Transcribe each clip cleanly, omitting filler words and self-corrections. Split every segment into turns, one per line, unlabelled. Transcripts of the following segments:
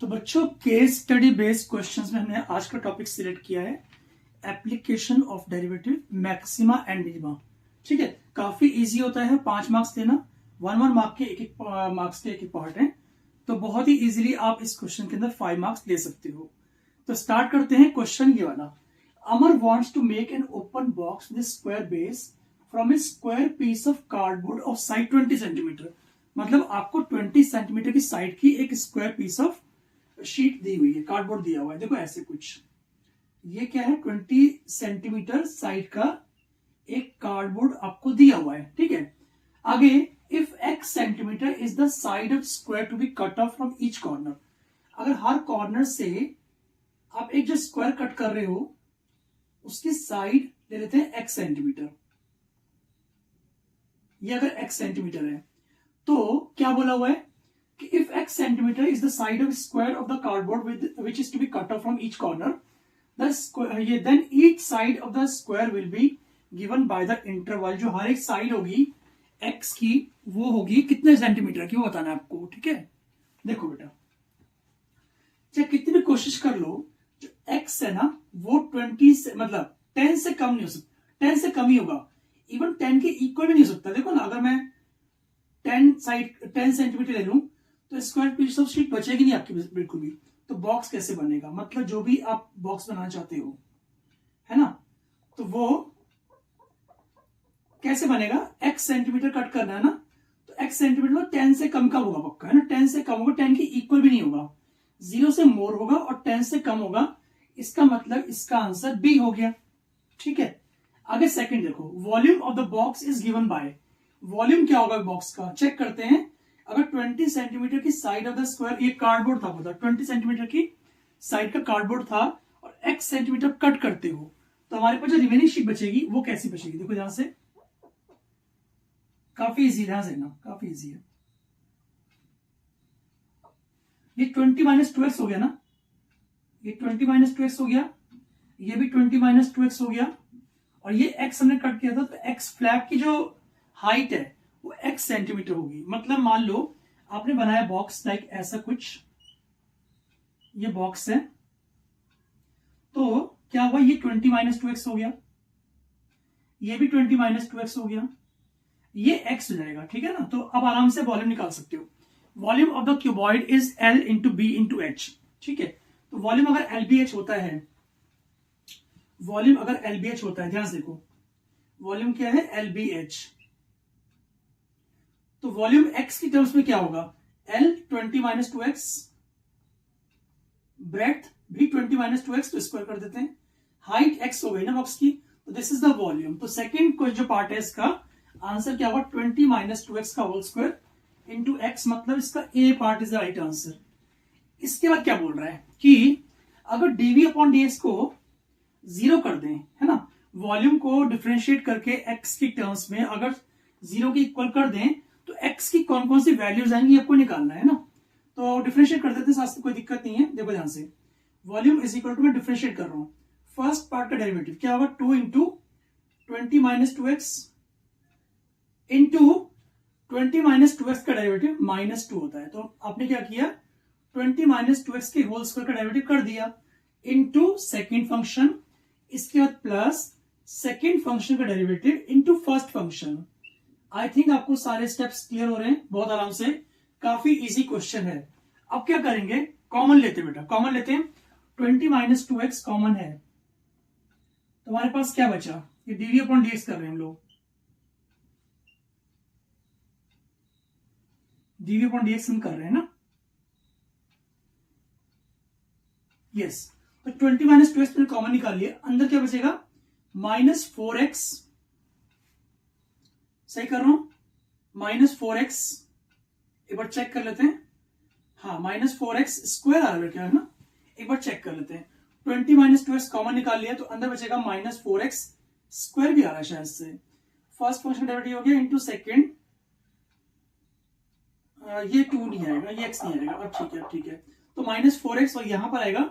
तो बच्चों case study based questions में हमने आज का टॉपिक सिलेक्ट किया है application of derivative maxima and minima. ठीक है, काफी इजी होता है, 5 मार्क्स देना, 1 मार्क के एक मार्क्स के एक पार्ट है, तो बहुत ही इजीली आप इस क्वेश्चन के अंदर 5 मार्क्स ले सकते हो। तो स्टार्ट करते हैं। क्वेश्चन ये वाला, Amar wants to make an open box with square base from a square piece of cardboard of side 20 centimetre. मतलब आपको 20 सेंटीमीटर की साइड की एक स्क्वायर पीस ऑफ शीट दी हुई है, कार्डबोर्ड दिया हुआ है। देखो ऐसे कुछ, ये क्या है, 20 सेंटीमीटर साइड का एक कार्डबोर्ड आपको दिया हुआ है। ठीक है, आगे if x centimeter is the side of square to be cut off from each corner. अगर हर कॉर्नर से आप एक जो स्क्वायर कट कर रहे हो उसकी साइड ले लेते हैं x सेंटीमीटर। ये अगर x सेंटीमीटर है तो क्या बोला हुआ है कि if x centimetre is the side of square of the cardboard which is to be cut off from each corner, then each side of the square will be given by the interval। जो हर एक side होगी x की वो होगी कितने centimetre की, वो बताना है आपको। ठीक है, देखो बेटा, चाहे कितनी भी कोशिश कर लो, जो x है ना वो 20 से मतलब 10 से कम नहीं हो सकता, 10 से कम ही होगा, इवन 10 के इक्वल भी नहीं हो सकता। देखो ना, अगर मैं 10 सेंटीमीटर ले लूं तो स्क्वायर पीस ऑफ शीट बचेगी नहीं आपकी बिल्कुल भी। तो बॉक्स कैसे बनेगा, मतलब जो भी आप बॉक्स बनाना चाहते हो, है ना, तो वो कैसे बनेगा, x सेंटीमीटर कट करना है ना, तो x सेंटीमीटर 10 से कम का होगा पक्का, है ना, 10 से कम होगा, 10 के इक्वल भी नहीं होगा, 0 से मोर होगा और 10 से कम होगा। इसका मतलब इसका आंसर बी हो गया। ठीक है, आगे सेकंड देखो, volume of the box is given by. Volume क्या होगा बॉक्स का, चेक करते हैं। अगर 20 सेंटीमीटर की साइड ऑफ द स्क्वायर, ये कार्डबोर्ड था, बता 20 सेंटीमीटर की साइड का कार्डबोर्ड था और x सेंटीमीटर कट करते हो, तो हमारे पास जो रिमेनिंग शीट बचेगी वो कैसी बचेगी। देखो यहां से काफी इजी, ध्यान से ना, काफी इजी है। ये 20 माइनस 2x हो गया ना, ये 20 माइनस 2x हो गया, ये भी 20 माइनस 2x हो गया, और ये x हमने कट किया था, तो x फ्लैग की जो हाइट है वो x सेंटीमीटर होगी। मतलब मान लो आपने बनाया बॉक्स लाइक ऐसा कुछ, ये बॉक्स है, तो क्या हुआ, ये 20 माइनस 2x हो गया, ये भी 20 माइनस 2x हो गया, ये x हो जाएगा। ठीक है ना, तो अब आराम से वॉल्यूम निकाल सकते हो। Volume of the cuboid is L into B into H. ठीक है, तो वॉल्यूम अगर LBH होता है, वॉल्यूम अगर LBH होता है, ध्यान से देखो, वॉल्यूम क्या है, LBH, तो वॉल्यूम x की टर्म्स में क्या होगा, L 20 माइनस 2x, ब्रेड्थ भी 20 माइनस 2x, तो स्क्वायर कर देते हैं, हाइट x हो गई ना बॉक्स की, तो दिस इज द वॉल्यूम। तो सेकेंड कोई जो पार्ट है इसका आंसर क्या होगा, 20 माइनस 2x का होल स्क्वायर इंटू x, मतलब इसका a part is the right answer. इसके बाद क्या बोल रहा है कि अगर dv अपॉन dx को 0 कर दें, है ना, वॉल्यूम को डिफरेंशिएट करके x की टर्म्स में अगर 0 के इक्वल कर दें तो x की कौन कौन सी वैल्यूज आएंगी आपको निकालना है ना। तो डिफरेंशिएट कर देते हैं, साथ कोई दिक्कत नहीं है। देखो ध्यान से, वॉल्यूम इज इक्वल टू, मैं डिफरेंशिएट कर रहा हूं, फर्स्ट पार्ट का डेरिवेटिव क्या होगा, 2 into 20 minus 2x into 20 minus 2x का डेरिवेटिव -2 होता है। तो आपने क्या किया, 20 माइनस 2x के होल स्क्वायर का डेरिवेटिव कर दिया इंटू सेकेंड फंक्शन, इसके बाद प्लस सेकेंड फंक्शन का derivative into first function. I think आपको सारे स्टेप्स क्लियर हो रहे हैं बहुत आराम से, काफी इजी क्वेश्चन है। अब क्या करेंगे, कॉमन लेते हैं बेटा, कॉमन लेते हैं, 20 माइनस 2x कॉमन है, तो हमारे पास क्या बचा, ये dv अपॉन dx कर रहे हैं हम लोग, dv अपॉन dx हम कर रहे हैं ना, यस। तो 20 माइनस 2x मैंने कॉमन निकाल लिया, अंदर क्या बचेगा, -4x, सही कर रहा हूं, -4x, एक बार चेक कर लेते हैं, हाँ -4x स्क्वायर आ रहा है क्या, है ना, एक बार चेक कर लेते हैं। 20 माइनस 2x कॉमन निकाल लिया तो अंदर बचेगा -4x स्क्वायर भी आ रहा है शायद से, फर्स्ट फंक्शन डेरिवेटिव हो गया इंटू सेकेंड, ये 2 नहीं आएगा, ये x नहीं आएगा, अब ठीक है, ठीक है, तो -4x और यहां पर आएगा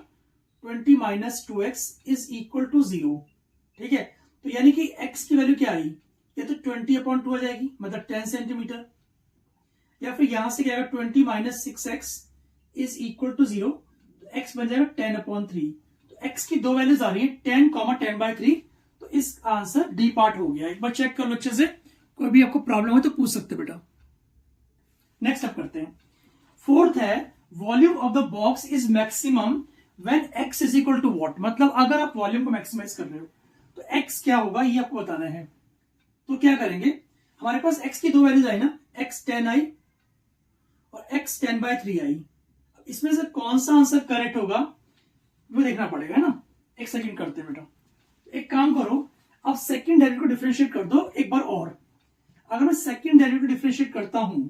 20 minus 2x is equal to 0। ठीक है, तो यानी कि x की वैल्यू क्या आई, ये तो 20 अपॉन 2 आ जाएगी, मतलब 10 सेंटीमीटर, या फिर यहां से क्या आएगा 20 minus 6x is equal to 0, तो x बन जाएगा 10/3। तो x की दो वैल्यूज आ रही है 10, 10/3, तो इस आंसर डी पार्ट हो गया। एक बार चेक कर लो अच्छे से, कोई भी आपको प्रॉब्लम है तो पूछ सकते बेटा। नेक्स्ट अब करते हैं, फोर्थ है volume of the box is maximum when x is equal to what. मतलब अगर आप वॉल्यूम को मैक्सिमाइज कर रहे हो तो x क्या होगा ये आपको बताना है। तो क्या करेंगे, हमारे पास x की दो वैल्यूज आई ना, x 10 आई और x 10/3 आई। इसमें से कौन सा आंसर करेक्ट होगा वो देखना पड़ेगा ना। एक सेकंड करते हैं बेटा, एक काम करो, अब सेकंड डेरिवेटिव को डिफरेंशिएट कर दो एक बार और। अगर मैं सेकंड डेरिवेटिव को डिफरेंशिएट करता हूं,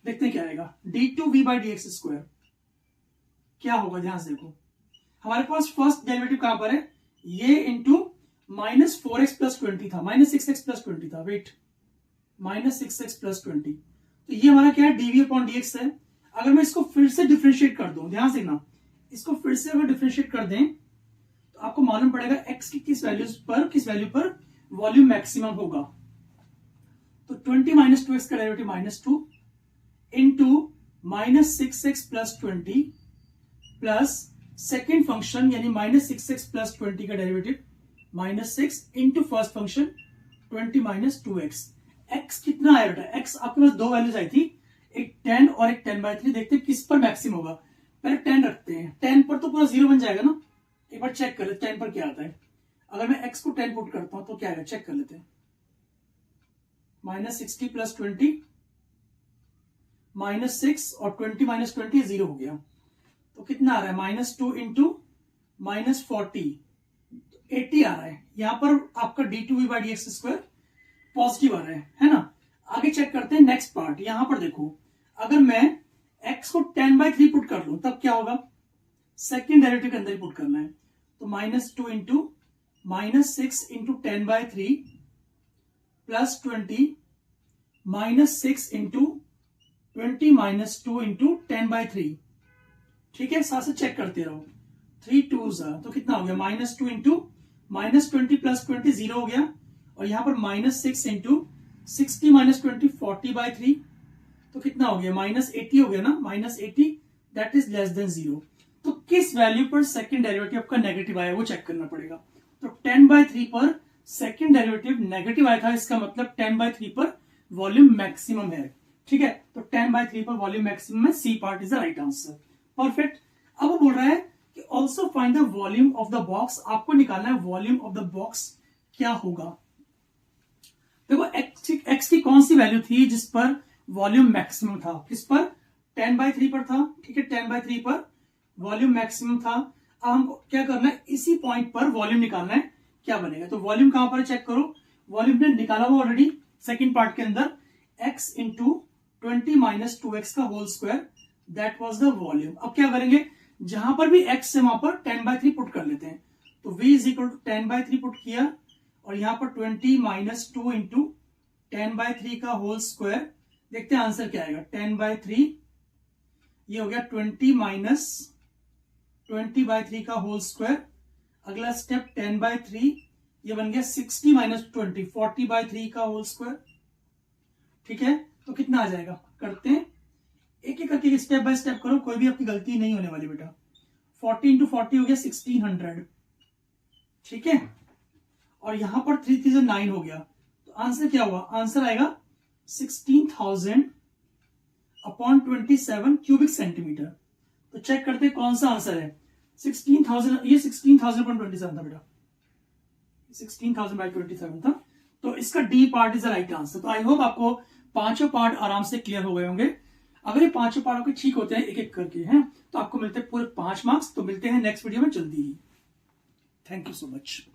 देखते हैं क्या आएगा, d2v/dx²। क्या होगा ध्यान से देखो, हमारे पास फर्स्ट डेरिवेटिव कहां पर है, ये इंटू -4x+20 था, -6x+20 था, वेट, -6x+20, तो ये हमारा क्या है, dv/dx है। अगर मैं इसको फिर से डिफरेंशिएट कर दूं, ध्यान से ना, इसको फिर से अगर डिफरेंशिएट कर दें तो आपको मालूम पड़ेगा x की किस वैल्यू पर वॉल्यूम मैक्सिमम होगा। तो 20 - 2x का derivative -2 into -6x+20 plus second function यानी -6x+20 का derivative -6 into first function 20 - 2x। x कितना आया बेटा, x आपके पास दो वैल्यूज आई थी, एक 10 और एक 10/3। देखते हैं किस पर मैक्सिमम होगा। पहले 10 रखते हैं, 10 पर तो पूरा 0 बन जाएगा ना। एक बार चेक कर लेते 10 पर क्या आता है। अगर मैं x को 10 पुट करता हूं तो क्या आएगा, चेक कर लेते हैं। -60 + 20 -6 और 20 - 20 0 हो गया। तो कितना आ रहा है, -2 इंटू -40, 80 आ रहा है। यहां पर आपका d2v/dx² पॉजिटिव आ रहा है ना। आगे चेक करते हैं नेक्स्ट पार्ट। यहां पर देखो, अगर मैं x को 10/3 पुट कर लूं तब क्या होगा, सेकेंड डेरिवेटिव के अंदर ही पुट करना है। तो -2 into -6 into 10/3 plus 20 -6 into 20 - 2 into 10/3। ठीक है, साथ से चेक करते रहो, 3 2s तो कितना हो गया, -2 इंटू -20 प्लस 20 0 हो गया। और यहां पर -6 इंटू 60 - 20 40/3, तो कितना हो गया, -80 हो गया ना, -80 दैट इज लेस देन 0। तो किस वैल्यू पर सेकंड डेरिवेटिव का नेगेटिव आया वो चेक करना पड़ेगा। तो 10/3 पर सेकंड डेरिवेटिव नेगेटिव आया था, इसका मतलब 10/3 पर वॉल्यूम मैक्सिमम है। ठीक है, तो 10/3 पर वॉल्यूम मैक्सिमम है, C part is the right answer. Perfect. अब वो बोल रहा है कि also find the volume of the box. आपको निकालना है वॉल्यूम ऑफ द बॉक्स क्या होगा। देखो x की कौन सी वैल्यू थी जिस पर वॉल्यूम मैक्सिमम था, किस पर, 10/3 पर था। ठीक है, 10/3 पर वॉल्यूम मैक्सिमम था। अब हमको क्या करना है, इसी पॉइंट पर वॉल्यूम निकालना है, क्या बनेगा। तो वॉल्यूम कहां पर चेक करो, वॉल्यूम ने निकाला हुआ ऑलरेडी सेकेंड पार्ट के अंदर, x इंटू 20 - 2x का whole square, that was the volume. अब क्या करेंगे, जहां पर भी x है वहां पर 10/3 पुट कर लेते हैं। तो v is equal to 10/3 put किया और यहां पर 20 - 2 इंटू 10/3 का होल स्क्वायर। देखते हैं आंसर क्या आएगा, 10/3 ये हो गया 20 - का होल स्क्वायर। अगला स्टेप 10/3 ये बन गया 60 - 20 40/3 का होल स्क्वायर। ठीक है, तो कितना आ जाएगा, करते हैं एक एक करके, स्टेप बाय स्टेप करो, कोई भी आपकी गलती नहीं होने वाली बेटा। 40 × 40 हो गया 1600। ठीक है, और यहां पर 3 3 9 हो गया। तो आंसर क्या हुआ, आंसर आएगा 16,000/27 क्यूबिक सेंटीमीटर। तो चेक करते हैं कौन सा आंसर है, 16,000, ये 16,000/27 था बेटा, 16,000/27 था। तो इसका D part is the right answer. तो आई होप आपको पांचों पार्ट आराम से क्लियर हो गए होंगे। अगर ये पांचों पार्ट आपके ठीक होते हैं एक एक करके हैं तो आपको मिलते हैं पूरे 5 मार्क्स। तो मिलते हैं नेक्स्ट वीडियो में जल्दी ही। Thank you so much.